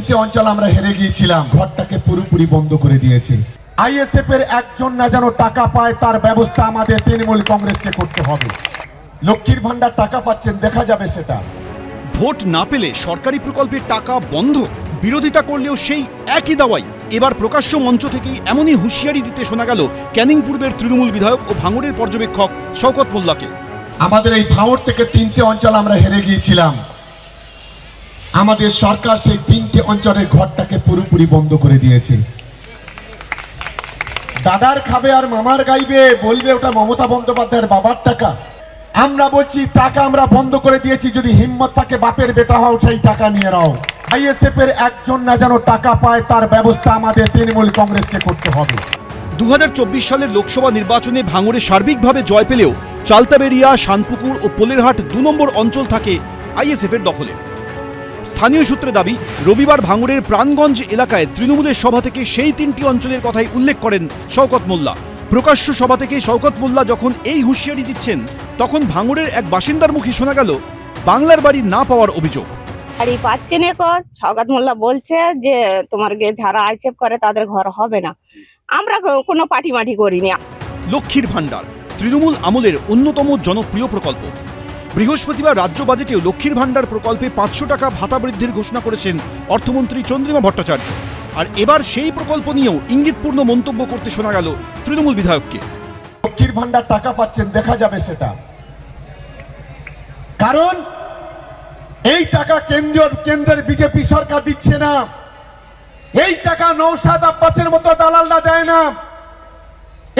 তিনটে অঞ্চল আমরা হেরে গিয়েছিলাম, ঘরটাকে পুরোপুরি বন্ধ করে দিয়েছে। আইএসএফ এর একজন না যেন টাকা পায় তার ব্যবস্থা আমাদের তৃণমূল কংগ্রেসকে করতে হবে। লক্ষ্মীর ভান্ডার টাকা পাচ্ছেন, দেখা যাবে সেটা। ভোট না পেলে সরকারি প্রকল্পের টাকা বন্ধ, বিরোধিতা করলেও সেই একই দাওয়াই। এবার প্রকাশ্য মঞ্চ থেকেই এমনই হুঁশিয়ারি দিতে শোনা গেল ক্যানিং পূর্বের তৃণমূল বিধায়ক ও ভাঙড়ের পর্যবেক্ষক শওকত মোল্লাকে। আমাদের এই ভাঙড় থেকে তিনটে অঞ্চল আমরা হেরে গিয়েছিলাম, আমাদের সরকার সেই তিনটে অঞ্চলের ঘরটাকে পুরোপুরি বন্ধ করে দিয়েছে। দাদার খাবে আর মামার গাইবে, বলবে ওটা মমতা বন্দ্যোপাধ্যায়ের বাবার টাকা। আমরা বলছি টাকা আমরা বন্ধ করে দিয়েছি, যদি হিম্মত থাকে বাপের বেটা হও, সেই টাকা নিয়ে নাও। আইএসএফ এর একজন না যেন টাকা পায় তার ব্যবস্থা আমাদের তৃণমূল কংগ্রেসকে করতে হবে। 2024 সালের লোকসভা নির্বাচনে ভাঙড়ে সার্বিকভাবে জয় পেলেও চালতাবেড়িয়া, শানপুকুর ও পোলেরহাট 2 নম্বর অঞ্চল থাকে আইএসএফ এর দখলে। স্থানীয় সূত্রে দাবি, রবিবার ভাঙড়ের প্রাণগঞ্জ এলাকায় তৃণমূলের সভা থেকে সেই 3টি অঞ্চলের কথাই উল্লেখ করেন শওকত মোল্লা। প্রকাশ্য সভা থেকে শওকত মোল্লা যখন এই হুঁশিয়ারি দিচ্ছেন, তখন ভাঙড়ের এক বাসিন্দার মুখে শোনা গেল বাংলার বাড়ি না পাওয়ার অভিযোগ। বাড়ি পাচ্ছে না, শওকত মোল্লা বলছে যে তোমার যারা আইসেফ করে তাদের ঘর হবে না। আমরা কোনো পার্টি মাটি করিনি। লক্ষ্মীর ভান্ডার তৃণমূল আমলের অন্যতম জনপ্রিয় প্রকল্প। বৃহস্পতিবার রাজ্য বাজেটেও লক্ষ্মীর ভান্ডার প্রকল্পে 500 টাকা ভাতা বৃদ্ধির ঘোষণা করেছেন অর্থমন্ত্রী চন্দ্রিমা ভট্টাচার্য। আর এবার সেই প্রকল্প নিয়েও ইঙ্গিতপূর্ণ মন্তব্য করতে শোনা গেল তৃণমূল বিধায়ককে। লক্ষ্মীর ভান্ডার টাকা পাচ্ছেন, দেখা যাবে সেটা। কারণ এই টাকা কেন্দ্রের বিজেপি সরকার দিচ্ছে না, এই টাকা নওশাদ আব্বাসের মতো দালালরা দেয় না,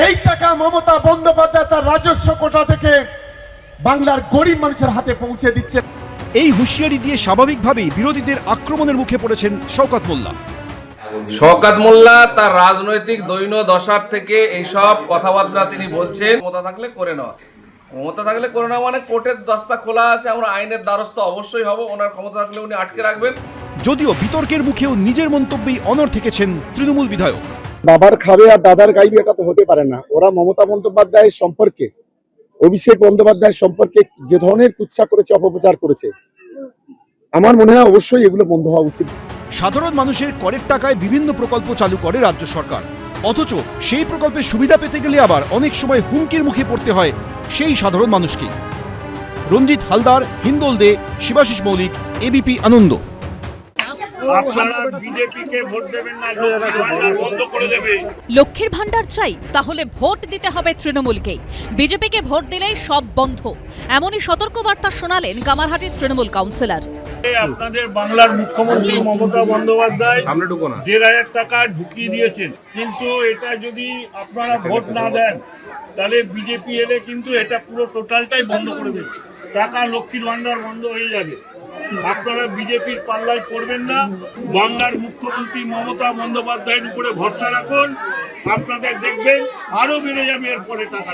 এই টাকা মমতা বন্দ্যোপাধ্যায় তার রাজস্ব কোটা থেকে বাংলার গরিব মানুষের হাতে পৌঁছে দিচ্ছে। এই হুঁশিয়ারি দিয়ে স্বাভাবিকভাবেই বিরোধীদের আক্রমণের মুখে পড়েছেন শওকত মোল্লা। শওকত মোল্লা তার রাজনৈতিক দৈন্য দশার থেকে এইসব কথাবার্তা তিনি বলছেন। ক্ষমতা থাকলে করে নেওয়া, ক্ষমতা থাকলে করে নেওয়া মানে কোর্টের দস্তা খোলা আছে, আমরা আইনের দ্বারস্থ অবশ্যই হব। ওনার ক্ষমতা থাকলে উনি আটকে রাখবেন। যদিও বিতর্কের মুখেও নিজের মন্তব্যেই অনড় থেকেছেন তৃণমূল বিধায়ক। বাবার খাবে আর দাদার গাইবে, এটা তো হতে পারে না। ওরা মমতা বন্দ্যোপাধ্যায়ের সম্পর্কে, অভিষেক বন্দ্যোপাধ্যায়ের সম্পর্কে যে ধরনের কুৎসা করেছে, অপপ্রচার করেছে, আমার মনে হয় অবশ্যই এগুলো বন্ধ হওয়া উচিত। সাধারণ মানুষের করের টাকায় বিভিন্ন প্রকল্প চালু করে রাজ্য সরকার, অথচ সেই প্রকল্পের সুবিধা পেতে গেলে আবার অনেক সময় হুমকির মুখে পড়তে হয় সেই সাধারণ মানুষকে। রঞ্জিত হালদার, হিন্দোল দে, শিবাশিস মৌলিক, এবিপি আনন্দ। লক্ষ্মীর ভান্ডার চাই, তাহলে ভোট দিতে হবে তৃণমূলকেই। বিজেপিকে ভোট দিলেই সব বন্ধ, এমনই সতর্কবার্তা শোনালেন কামারহাটির তৃণমূল কাউন্সিলর। আপনাদের বাংলার মুখ্যমন্ত্রী মমতা বন্দ্যোপাধ্যায় 1,500 টাকা ঢুকিয়ে দিয়েছেন, কিন্তু এটা যদি আপনারা ভোট না দেন তাহলে বিজেপি এলে কিন্তু এটা পুরো টোটালটাই বন্ধ করে দেবে। টাকা লক্ষ্মীর ভান্ডার বন্ধ হয়ে যাবে। আপনারা বিজেপির পাল্লায় পড়বেন না, বাংলার মুখ্যমন্ত্রী মমতা বন্দ্যোপাধ্যায়ের উপরে ভরসা রাখুন, আপনাদের দেখবেন আরো বেড়ে যাবে এরপরে টাকা।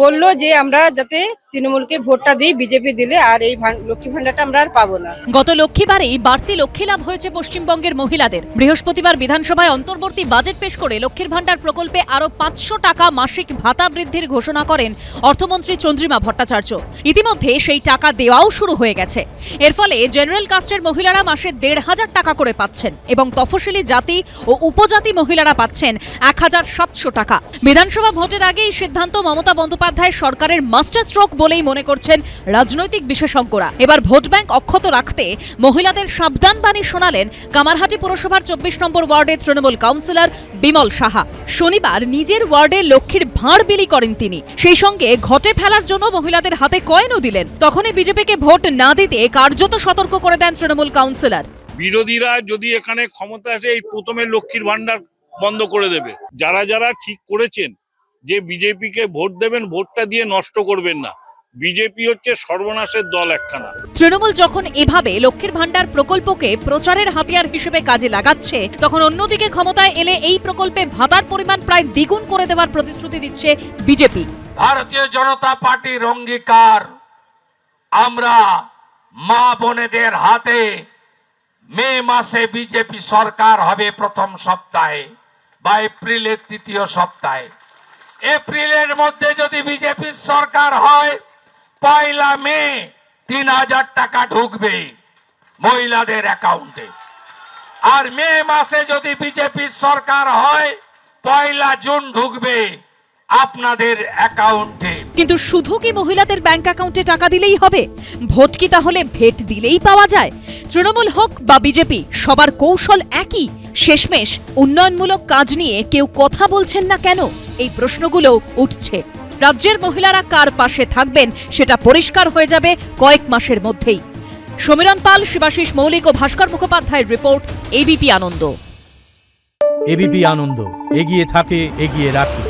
বললো যে আমরা যাতে তৃণমূলকে ভোটটা দিই, বিজেপি দিলে আর এই লক্ষ্মী ভান্ডারটা আমরা আর পাবো না। গত লক্ষ্মীবারেই বাড়তি লক্ষ্মী লাভ হয়েছে পশ্চিমবঙ্গের মহিলাদের। বৃহস্পতিবার বিধানসভায় অন্তর্বর্তী বাজেট পেশ করে লক্ষ্মীর ভান্ডার প্রকল্পে আরো 500 টাকা মাসিক ভাতা বৃদ্ধির ঘোষণা করেন অর্থমন্ত্রী চন্দ্রিমা ভট্টাচার্য। ইতিমধ্যে সেই টাকা দেওয়াও শুরু হয়ে গেছে। এর ফলে জেনারেল কাস্টের মহিলারা মাসে 1,500 টাকা করে পাচ্ছেন এবং তফসিলি জাতি ও উপজাতি মহিলারা পাচ্ছেন 1,700 টাকা। বিধানসভা ভোটের আগে এই সিদ্ধান্ত মমতা বন্দ্যোপাধ্যায় সরকারের মাস্টার স্ট্রোক বলেই মনে করছেন রাজনৈতিক বিশেষজ্ঞরা। এবার ভোট ব্যাংক অক্ষত রাখতে মহিলাদের সাবধান বাণী শোনালেন কামারহাটি পুরসভার 24 নম্বর ওয়ার্ডের তৃণমূল কাউন্সিলর বিমল সাহা। শনিবার নিজের ওয়ার্ডে লক্ষ্মীর ভাঁড় বিলি করেন তিনি। সেই সঙ্গে ঘটে ফেলার জন্য মহিলাদের হাতে কয়েনও দিলেন। তখনই বিজেপিকে ভোট না দিতে কার্যত সতর্ক করে দেন তৃণমূল কাউন্সিলর। বিরোধীরা যদি এখানে ক্ষমতা আসে, এই প্রথমে লক্ষ্মীর ভান্ডার বন্ধ করে দেবে। যারা যারা ঠিক করেছেন যে বিজেপিকে ভোট দেবেন, ভোটটা দিয়ে নষ্ট করবেন না। বিজেপি হচ্ছে সর্বনাশের দল একখানা। তৃণমূল যখন এভাবে লক্ষ্মীর ভান্ডার প্রকল্পকে প্রচারের হাতিয়ার হিসেবে কাজে লাগাচ্ছে, তখন অন্যদিকে ক্ষমতায় এলে এই প্রকল্পে ভাতার পরিমাণ প্রায় দ্বিগুণ করে দেওয়ার প্রতিশ্রুতি দিচ্ছে বিজেপি। ভারতীয় জনতা পার্টির অঙ্গীকার, আমরা মা বোনেদের হাতে মে মাসে বিজেপি সরকার হবে প্রথম সপ্তাহে বা এপ্রিলের 3য় সপ্তাহে। এপ্রিলের মধ্যে যদি বিজেপির সরকার হয়, 1 মে 3,000 টাকা ঢুকবে মহিলাদের অ্যাকাউন্টে। আর মে মাসে যদি বিজেপি সরকার হয় 1 জুন ঢুকবে আপনাদের অ্যাকাউন্টে। কিন্তু শুধু কি মহিলাদের ব্যাংক অ্যাকাউন্টে টাকা দিলেই হবে? ভোট কি তাহলে ভেট দিলেই পাওয়া যায়? তৃণমূল হোক বা বিজেপি, সবার কৌশল একই। শেষমেশ উন্নয়নমূলক কাজ নিয়ে কেউ কথা বলছেন না কেন? এই প্রশ্নগুলো উঠছে। রাজ্যের মহিলারা কার পাশে থাকবেন সেটা পরিষ্কার হয়ে যাবে কয়েক মাসের মধ্যেই। সমীরণ পাল, শিবাশিস মৌলিক ও ভাস্কর মুখোপাধ্যায়ের রিপোর্ট, এবিপি আনন্দ। এবিপি আনন্দ, এগিয়ে থাকে, এগিয়ে রাখে।